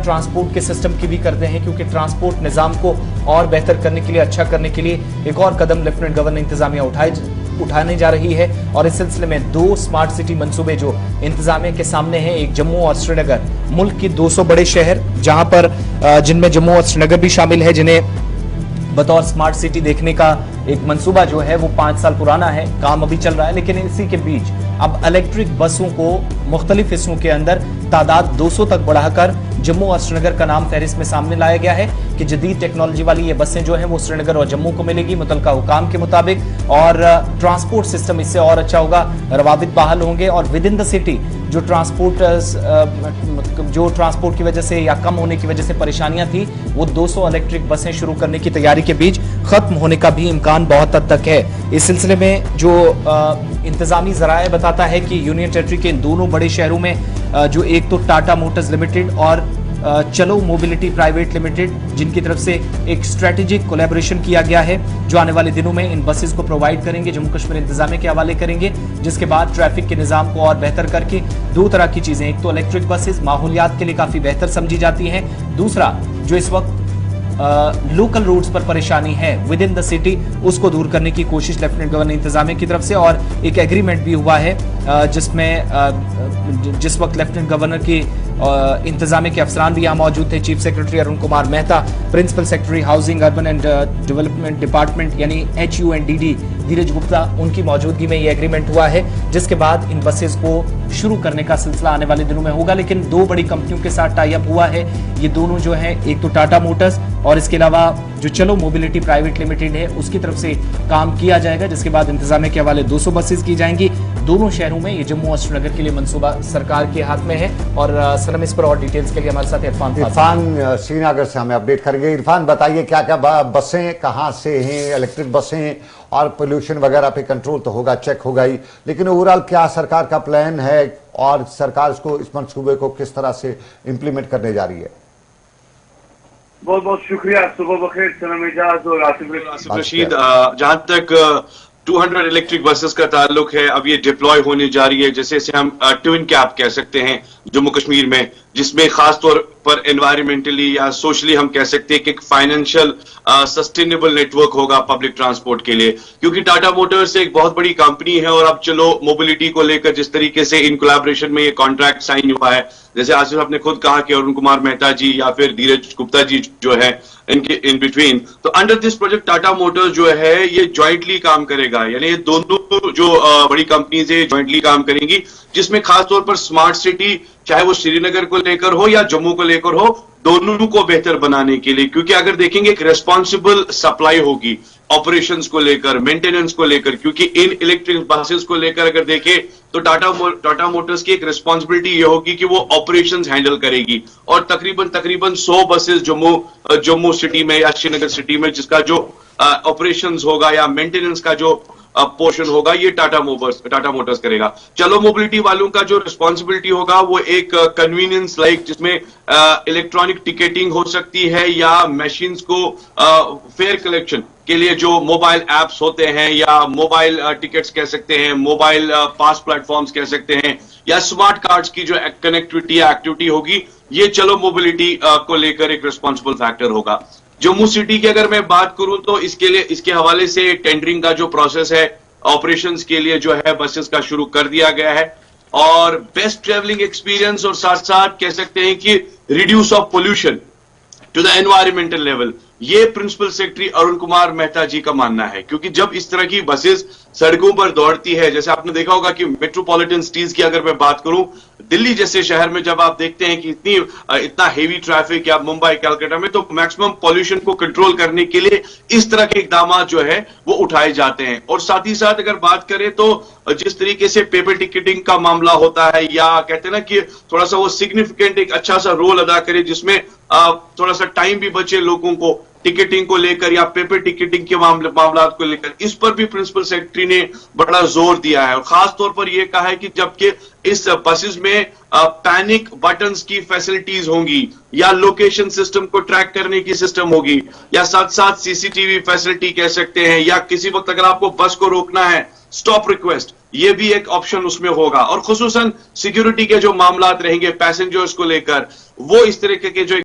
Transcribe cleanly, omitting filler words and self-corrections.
Transport के system की भी करते हैं, क्योंकि ट्रांसपोर्ट निजाम को और बेहतर करने के लिए, अच्छा करने के लिए एक और कदम लेफ्टिनेंट गवर्नर इंतजामिया उठाने जा रही है। और इस सिलसिले में 2 स्मार्ट सिटी मंसूबे जो इंतजामिया के सामने हैं, एक जम्मू और श्रीनगर, मुल्क की 200 बड़े शहर जहां पर जिनमें जम्मू और श्रीनगर भी शामिल है, जिन्हें बतौर स्मार्ट सिटी देखने का एक मंसूबा जो है वो 5 साल पुराना है, काम अभी चल रहा है। लेकिन इसी के बीच अब इलेक्ट्रिक बसों को मुख्तलिफ हिस्सों के अंदर तादाद 200 तक बढ़ाकर जम्मू और श्रीनगर का नाम फहरिस्त में सामने लाया गया है कि जदीद टेक्नोलॉजी वाली ये बसें जो हैं वो श्रीनगर और जम्मू को मिलेगी मुतल्लिका हुकाम के मुताबिक, और ट्रांसपोर्ट सिस्टम इससे और अच्छा होगा, रवाबित बहाल होंगे और विद इन द सिटी जो ट्रांसपोर्ट की वजह से या कम होने की वजह से परेशानियां थी, वो 200 इलेक्ट्रिक बसें शुरू करने की तैयारी के बीच खत्म होने का भी इम्कान बहुत हद तक है। इस सिलसिले में जो इंतजामी जराए बताता है कि यूनियन टेरिटरी के इन दोनों बड़े शहरों में जो एक तो टाटा मोटर्स लिमिटेड और चलो मोबिलिटी प्राइवेट लिमिटेड, जिनकी तरफ से एक स्ट्रेटेजिक कोलैबोरेशन किया गया है, जो आने वाले दिनों में इन बसेस को प्रोवाइड करेंगे, जम्मू कश्मीर इंतजामिया के हवाले करेंगे, जिसके बाद ट्रैफिक के निजाम को और बेहतर करके 2 तरह की चीजें, एक तो इलेक्ट्रिक बसेस माहौलियात के लिए काफी बेहतर समझी जाती हैं, दूसरा जो इस वक्त लोकल रूट्स पर परेशानी है विद इन द सिटी, उसको दूर करने की कोशिश लेफ्टिनेंट गवर्नर इंतजामिया की तरफ से, और एक एग्रीमेंट भी हुआ है जिसमें जिस वक्त लेफ्टिनेंट गवर्नर की इंतजामिया के अफसरान भी यहाँ मौजूद थे, chief secretary Arun Kumar Mehta, principal secretary housing urban and development department यानी HUNDD धीरज गुप्ता, उनकी मौजूदगी में ये एग्रीमेंट हुआ है, जिसके बाद इन बसेस को शुरू करने का सिलसिला आने वाले दिनों में होगा। लेकिन 2 बड़ी कंपनियों के साथ टाई अप हुआ है, ये दोनों जो है, एक तो टाटा मोटर्स और इसके अलावा जो चलो मोबिलिटी प्राइवेट लिमिटेड है, उसकी तरफ से काम किया जाएगा, जिसके बाद इंतजामिया के हवाले 200 बसेस की जाएंगी दोनों शहरों में। ये जम्मू और श्रीनगर के लिए मंसूबा सरकार के हाथ में है। और सनम इस पर और डिटेल्स के लिए हमारे साथ इरफान श्रीनगर से हमें अपडेट करेंगे। इरफान बताइए क्या क्या बसें कहाँ से हैं, इलेक्ट्रिक बसें, और पोल्यूशन वगैरह पे कंट्रोल तो होगा, चेक होगा ही, लेकिन ओवरऑल क्या सरकार का प्लान है और सरकार इसको, इस मंसूबे को किस तरह से इंप्लीमेंट करने जा रही है? बहुत बहुत शुक्रिया, सुबह बखैर सनम एजाज और आसिफ रशीद। जहां तक 200 इलेक्ट्रिक बसेस का ताल्लुक है, अब ये डिप्लॉय होने जा रही है, जैसे इसे हम ट्विन कैप कह सकते हैं जम्मू कश्मीर में, जिसमें खास तौर पर एनवायरमेंटली या सोशली हम कह सकते हैं कि एक फाइनेंशियल सस्टेनेबल नेटवर्क होगा पब्लिक ट्रांसपोर्ट के लिए, क्योंकि टाटा मोटर्स एक बहुत बड़ी कंपनी है और अब चलो मोबिलिटी को लेकर जिस तरीके से इन कोलैबोरेशन में ये कॉन्ट्रैक्ट साइन हुआ है, जैसे आसिफ आपने खुद कहा कि अरुण कुमार मेहता जी या फिर धीरज गुप्ता जी जो है इनके इन बिटवीन, तो under this project Tata Motors जो है ये ज्वाइंटली काम करेगा, यानी ये दोनों जो बड़ी कंपनीज है ज्वाइंटली काम करेंगी, जिसमें खास तौर पर स्मार्ट सिटी, चाहे वो श्रीनगर को लेकर हो या जम्मू को लेकर हो, दोनों को बेहतर बनाने के लिए, क्योंकि अगर देखेंगे एक रेस्पॉन्सिबल सप्लाई होगी ऑपरेशंस को लेकर, मेंटेनेंस को लेकर, क्योंकि इन इलेक्ट्रिक बसेस को लेकर अगर देखें तो टाटा मोटर्स की एक रिस्पॉन्सिबिलिटी ये होगी कि वो ऑपरेशंस हैंडल करेगी, और तकरीबन 100 बसेस जम्मू सिटी में या श्रीनगर सिटी में जिसका जो ऑपरेशंस होगा या मेंटेनेंस का जो पोर्शन होगा, ये टाटा मोटर्स करेगा। चलो मोबिलिटी वालों का जो रिस्पॉन्सिबिलिटी होगा वो एक कन्वीनियंस लाइक, जिसमें इलेक्ट्रॉनिक टिकटिंग हो सकती है या मशीन्स को फेयर कलेक्शन के लिए जो मोबाइल एप्स होते हैं या मोबाइल टिकट्स कह सकते हैं, मोबाइल पास प्लेटफॉर्म्स कह सकते हैं, या स्मार्ट कार्ड्स की जो कनेक्टिविटी या एक्टिविटी होगी, ये चलो मोबिलिटी को लेकर एक रिस्पॉन्सिबल फैक्टर होगा। जम्मू सिटी की अगर मैं बात करूं तो इसके हवाले से टेंडरिंग का जो प्रोसेस है ऑपरेशंस के लिए जो है बसेस का शुरू कर दिया गया है, और बेस्ट ट्रेवलिंग एक्सपीरियंस और साथ साथ कह सकते हैं कि reduce of pollution to the environmental level, ये प्रिंसिपल सेक्रेटरी अरुण कुमार मेहता जी का मानना है, क्योंकि जब इस तरह की बसेस सड़कों पर दौड़ती है, जैसे आपने देखा होगा कि मेट्रोपॉलिटन सिटीज की अगर मैं बात करूं, दिल्ली जैसे शहर में जब आप देखते हैं कि इतना हेवी ट्रैफिक, या मुंबई कलकत्ता में, तो मैक्सिमम पॉल्यूशन को कंट्रोल करने के लिए इस तरह के इकदाम जो है वो उठाए जाते हैं। और साथ ही साथ अगर बात करें तो जिस तरीके से पेपर टिकटिंग का मामला होता है, या कहते हैं ना कि थोड़ा सा वो सिग्निफिकेंट एक अच्छा सा रोल अदा करे, जिसमें थोड़ा सा टाइम भी बचे लोगों को, टिकटिंग को लेकर या पेपर टिकटिंग के मामला को लेकर, इस पर भी प्रिंसिपल सेक्रेटरी ने बड़ा जोर दिया है और खास तौर पर यह कहा है कि जबकि इस बसेस में पैनिक बटन्स की फैसिलिटीज होंगी या लोकेशन सिस्टम को ट्रैक करने की सिस्टम होगी या साथ साथ सीसीटीवी फैसिलिटी कह सकते हैं, या किसी वक्त अगर आपको बस को रोकना है स्टॉप रिक्वेस्ट, ये भी एक ऑप्शन उसमें होगा। और खुसूसन सिक्योरिटी के जो मामला रहेंगे पैसेंजर्स को लेकर, वो इस तरीके के जो